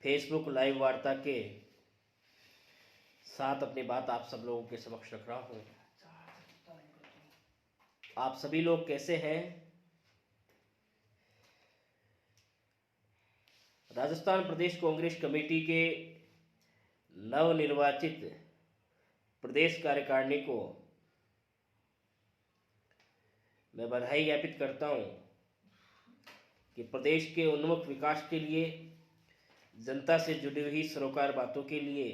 Facebook live वार्ता के साथ अपनी बात आप सब लोगों के समक्ष रख रहा हूँ। आप सभी लोग कैसे हैं? राजस्थान प्रदेश कांग्रेस कमेटी के नवनिर्वाचित प्रदेश कार्यकारिणी को मैं बधाई ज्ञापित करता हूँ कि प्रदेश के उन्मुख विकास के लिए, जनता से जुड़ी हुई सरोकार बातों के लिए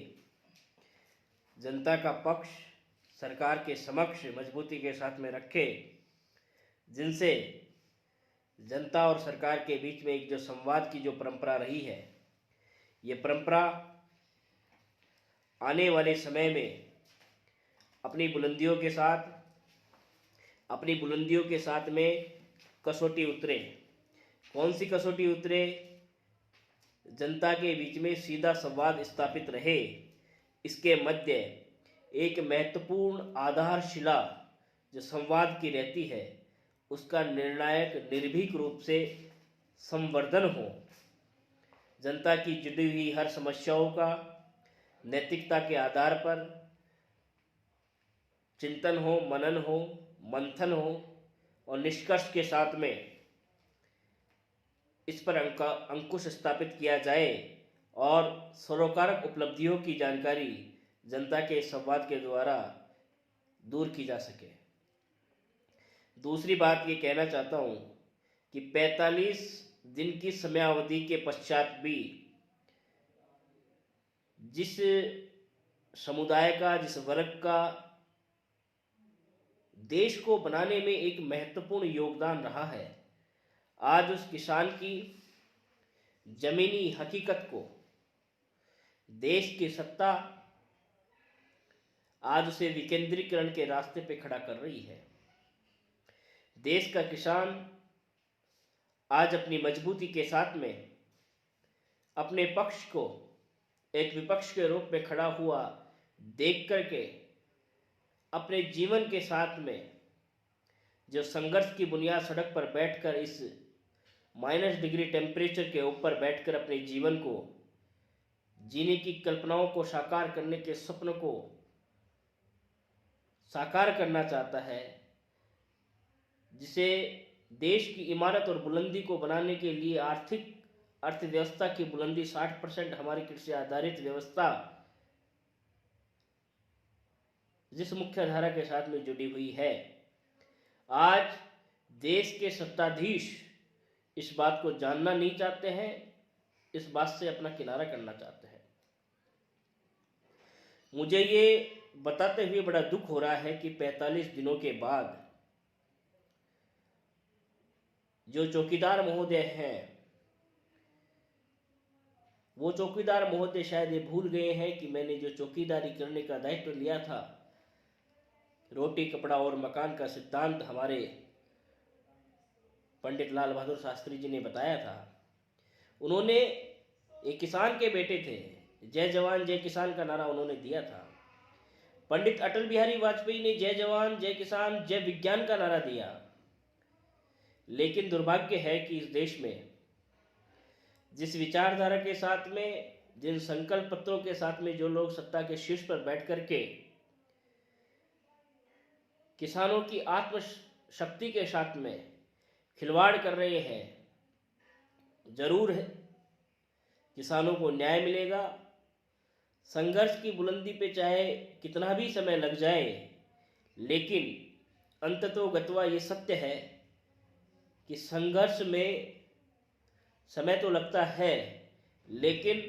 जनता का पक्ष सरकार के समक्ष मजबूती के साथ में रखे, जिनसे जनता और सरकार के बीच में एक जो संवाद की जो परंपरा रही है, ये परंपरा आने वाले समय में अपनी बुलंदियों के साथ में कसौटी उतरे। कौन सी कसौटी उतरे? जनता के बीच में सीधा संवाद स्थापित रहे। इसके मध्य एक महत्वपूर्ण आधारशिला जो संवाद की रहती है, उसका निर्णायक निर्भीक रूप से संवर्धन हो। जनता की जुड़ी हुई हर समस्याओं का नैतिकता के आधार पर चिंतन हो, मनन हो, मंथन हो और निष्कर्ष के साथ में इस पर अंकुश स्थापित किया जाए और सरोकारक उपलब्धियों की जानकारी जनता के संवाद के द्वारा दूर की जा सके। दूसरी बात ये कहना चाहता हूँ कि 45 दिन की समयावधि के पश्चात भी जिस समुदाय का, जिस वर्ग का देश को बनाने में एक महत्वपूर्ण योगदान रहा है, आज उस किसान की जमीनी हकीकत को देश की सत्ता आज उसे विकेंद्रीकरण के रास्ते पे खड़ा कर रही है। देश का किसान आज अपनी मजबूती के साथ में अपने पक्ष को एक विपक्ष के रूप में खड़ा हुआ देख करके अपने जीवन के साथ में जो संघर्ष की बुनियाद सड़क पर बैठकर इस -डिग्री टेम्परेचर के ऊपर बैठकर अपने जीवन को जीने की कल्पनाओं को साकार करने के स्वप्न को साकार करना चाहता है, जिसे देश की इमारत और बुलंदी को बनाने के लिए आर्थिक अर्थव्यवस्था की बुलंदी 60% हमारी कृषि आधारित व्यवस्था जिस मुख्य धारा के साथ में जुड़ी हुई है, आज देश के सत्ताधीश इस बात को जानना नहीं चाहते हैं, इस बात से अपना किनारा करना चाहते हैं। मुझे ये बताते हुए बड़ा दुख हो रहा है कि 45 दिनों के बाद जो चौकीदार महोदय हैं, वो चौकीदार महोदय शायद ये भूल गए हैं कि मैंने जो चौकीदारी करने का दायित्व लिया था, रोटी कपड़ा और मकान का सिद्धांत हमारे पंडित लाल बहादुर शास्त्री जी ने बताया था। उन्होंने एक किसान के बेटे थे, जय जवान जय किसान का नारा उन्होंने दिया था। पंडित अटल बिहारी वाजपेयी ने जय जवान जय किसान जय विज्ञान का नारा दिया। लेकिन दुर्भाग्य है कि इस देश में जिस विचारधारा के साथ में, जिन संकल्प पत्रों के साथ में जो लोग सत्ता के शीर्ष पर बैठ करके किसानों की आत्मशक्ति के साथ में खिलवाड़ कर रहे हैं, जरूर है किसानों को न्याय मिलेगा। संघर्ष की बुलंदी पे चाहे कितना भी समय लग जाए, लेकिन अंततोगत्वा ये सत्य है कि संघर्ष में समय तो लगता है, लेकिन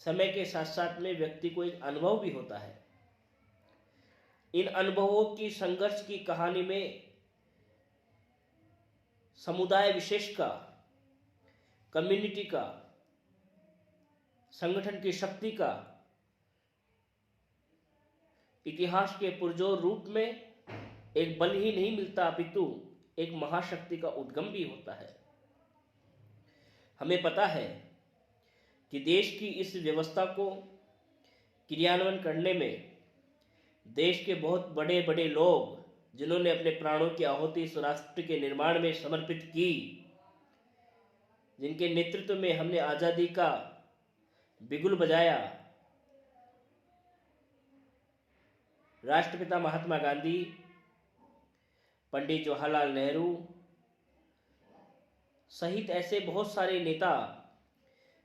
समय के साथ साथ में व्यक्ति को एक अनुभव भी होता है। इन अनुभवों की, संघर्ष की कहानी में समुदाय विशेष का, कम्युनिटी का, संगठन की शक्ति का इतिहास के पुरजोर रूप में एक बल ही नहीं मिलता, अपितु एक महाशक्ति का उद्गम भी होता है। हमें पता है कि देश की इस व्यवस्था को क्रियान्वयन करने में देश के बहुत बड़े बड़े लोग, जिन्होंने अपने प्राणों की आहुति इस राष्ट्र के निर्माण में समर्पित की, जिनके नेतृत्व में हमने आज़ादी का बिगुल बजाया राष्ट्रपिता महात्मा गांधी, पंडित जवाहरलाल नेहरू सहित ऐसे बहुत सारे नेता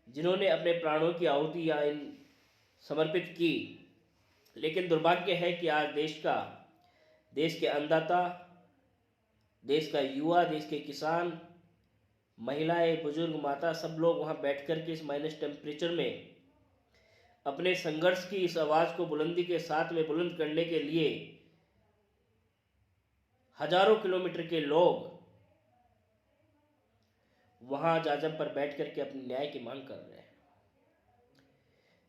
जिन्होंने अपने प्राणों की आहुति या समर्पित की। लेकिन दुर्भाग्य है कि आज देश के अन्नदाता, देश का युवा, देश के किसान, महिलाएं, बुजुर्ग, माता, सब लोग वहां बैठकर के इस माइनस टेम्परेचर में अपने संघर्ष की इस आवाज को बुलंदी के साथ में बुलंद करने के लिए हजारों किलोमीटर के लोग वहां जाजम पर बैठ करके अपने न्याय की मांग कर रहे हैं।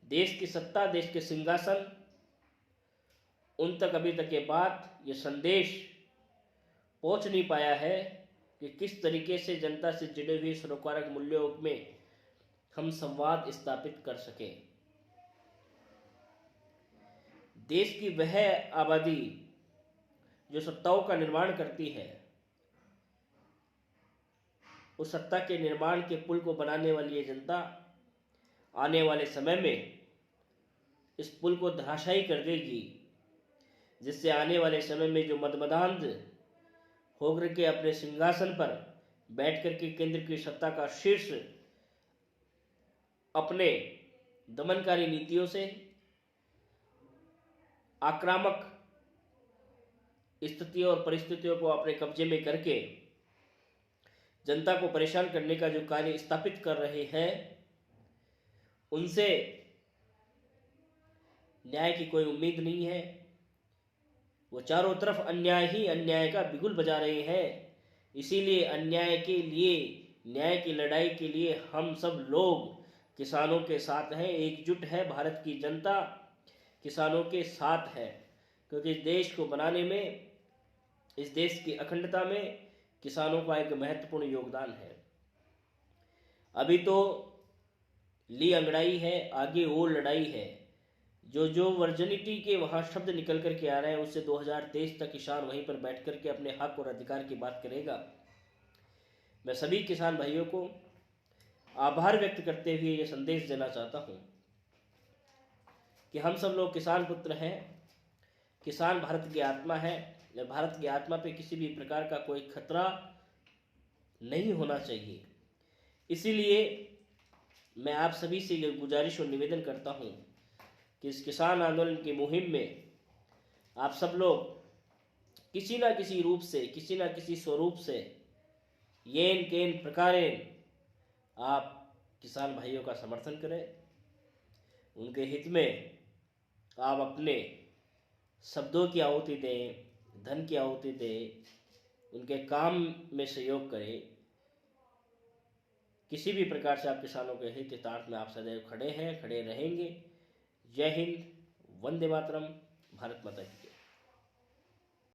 देश की सत्ता, देश के सिंहासन, उन तक अभी तक ये बात, ये संदेश पहुंच नहीं पाया है कि किस तरीके से जनता से जुड़े हुए सरोकारक मूल्यों में हम संवाद स्थापित कर सकें। देश की वह आबादी जो सत्ताओं का निर्माण करती है, उस सत्ता के निर्माण के पुल को बनाने वाली ये जनता आने वाले समय में इस पुल को धराशायी कर देगी, जिससे आने वाले समय में जो मदमदांध होकर के अपने सिंहासन पर बैठ कर के केंद्र की सत्ता का शीर्ष अपने दमनकारी नीतियों से, आक्रामक स्थितियों और परिस्थितियों को अपने कब्जे में करके जनता को परेशान करने का जो कार्य स्थापित कर रहे हैं, उनसे न्याय की कोई उम्मीद नहीं है। वो चारों तरफ अन्याय ही अन्याय का बिगुल बजा रहे हैं। इसीलिए अन्याय के लिए, न्याय की लड़ाई के लिए हम सब लोग किसानों के साथ हैं, एकजुट है। भारत की जनता किसानों के साथ है, क्योंकि इस देश को बनाने में, इस देश की अखंडता में किसानों का एक महत्वपूर्ण योगदान है। अभी तो ली अंगड़ाई है, आगे और लड़ाई है। जो वर्जिनिटी के वहाँ शब्द निकल कर के आ रहे हैं, उससे 2023 तक किसान वहीं पर बैठ कर के अपने हक और अधिकार की बात करेगा। मैं सभी किसान भाइयों को आभार व्यक्त करते हुए ये संदेश देना चाहता हूँ कि हम सब लोग किसान पुत्र हैं। किसान भारत की आत्मा है। भारत की आत्मा पे किसी भी प्रकार का कोई खतरा नहीं होना चाहिए। इसीलिए मैं आप सभी से ये गुजारिश और निवेदन करता हूँ कि इस किसान आंदोलन की मुहिम में आप सब लोग किसी ना किसी रूप से, किसी ना किसी स्वरूप से, येन केन प्रकारेण आप किसान भाइयों का समर्थन करें। उनके हित में आप अपने शब्दों की आहुति दें, धन की आहुति दें, उनके काम में सहयोग करें। किसी भी प्रकार से आप किसानों के हितार्थ में आप सदैव खड़े हैं, खड़े रहेंगे। जय हिंद, वंदे मातरम, भारत माता की।